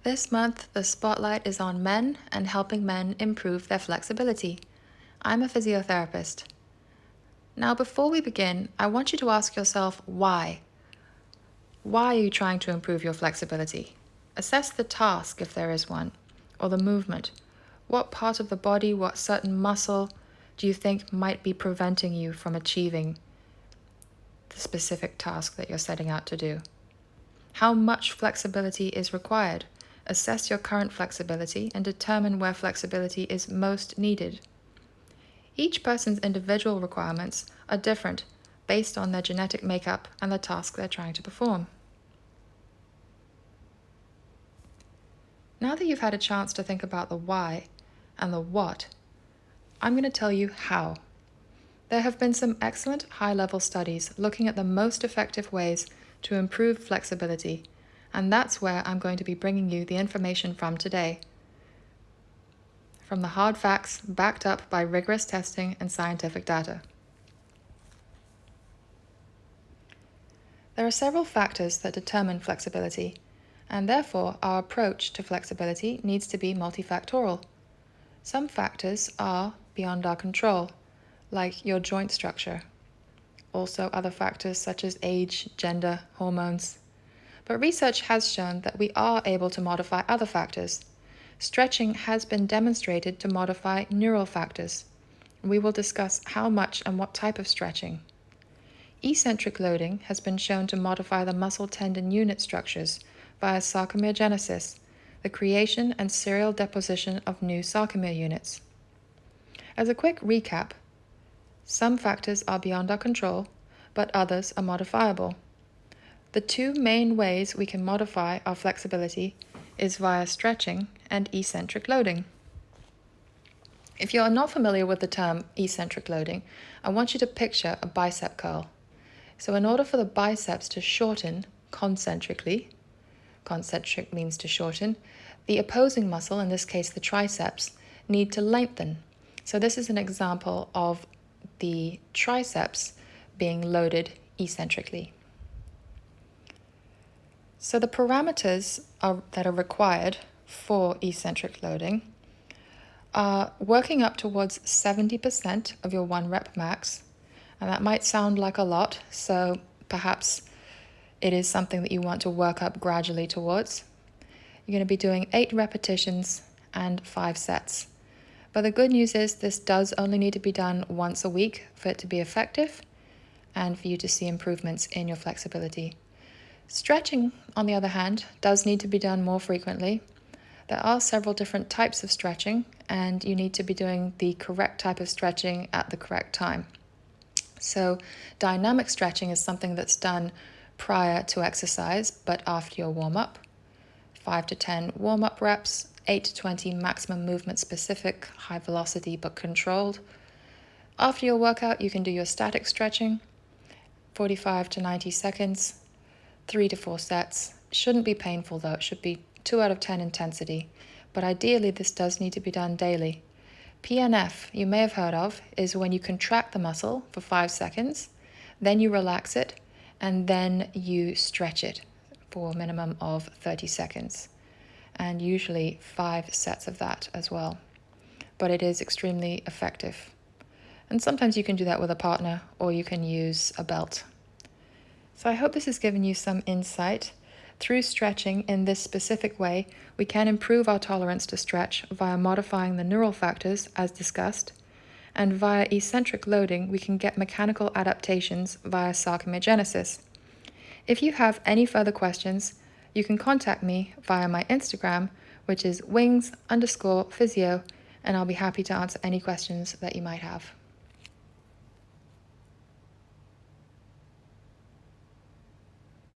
This month, the spotlight is on men and helping men improve their flexibility. I'm a physiotherapist. Now, before we begin, I want you to ask yourself why. Why are you trying to improve your flexibility? Assess the task if there is one, or the movement. What part of the body, what certain muscle do you think might be preventing you from achieving the specific task that you're setting out to do? How much flexibility is required? Assess your current flexibility and determine where flexibility is most needed. Each person's individual requirements are different based on their genetic makeup and the task they're trying to perform. Now that you've had a chance to think about the why and the what, I'm going to tell you how. There have been some excellent high-level studies looking at the most effective ways to improve flexibility, and that's where I'm going to be bringing you the information from today. From the hard facts backed up by rigorous testing and scientific data. There are several factors that determine flexibility, and therefore our approach to flexibility needs to be multifactorial. Some factors are beyond our control, like your joint structure. Also other factors such as age, gender, hormones. But research has shown that we are able to modify other factors. Stretching has been demonstrated to modify neural factors. We will discuss how much and what type of stretching. Eccentric loading has been shown to modify the muscle tendon unit structures via sarcomerogenesis, the creation and serial deposition of new sarcomere units. As a quick recap, some factors are beyond our control, but others are modifiable. The two main ways we can modify our flexibility is via stretching and eccentric loading. If you're not familiar with the term eccentric loading, I want you to picture a bicep curl. So in order for the biceps to shorten concentric means to shorten, the opposing muscle, in this case the triceps, need to lengthen. So this is an example of the triceps being loaded eccentrically. So the parameters that are required for eccentric loading are working up towards 70% of your 1 rep max. And that might sound like a lot, so perhaps it is something that you want to work up gradually towards. You're going to be doing 8 repetitions and 5 sets. But the good news is this does only need to be done once a week for it to be effective and for you to see improvements in your flexibility. Stretching, on the other hand, does need to be done more frequently. There are several different types of stretching, and you need to be doing the correct type of stretching at the correct time. So dynamic stretching is something that's done prior to exercise, but after your warm-up. 5 to 10 warm-up reps, 8 to 20 maximum movement specific, high velocity but controlled. After your workout, you can do your static stretching, 45 to 90 seconds, 3 to 4 sets. Shouldn't be painful though, it should be 2 out of 10 intensity, but ideally this does need to be done daily. PNF, you may have heard of, is when you contract the muscle for 5 seconds, then you relax it, and then you stretch it for a minimum of 30 seconds. And usually 5 sets of that as well. But it is extremely effective. And sometimes you can do that with a partner, or you can use a belt. So I hope this has given you some insight. Through stretching in this specific way, we can improve our tolerance to stretch via modifying the neural factors as discussed, and via eccentric loading we can get mechanical adaptations via sarcomerogenesis. If you have any further questions, you can contact me via my Instagram, which is wings_physio, and I'll be happy to answer any questions that you might have.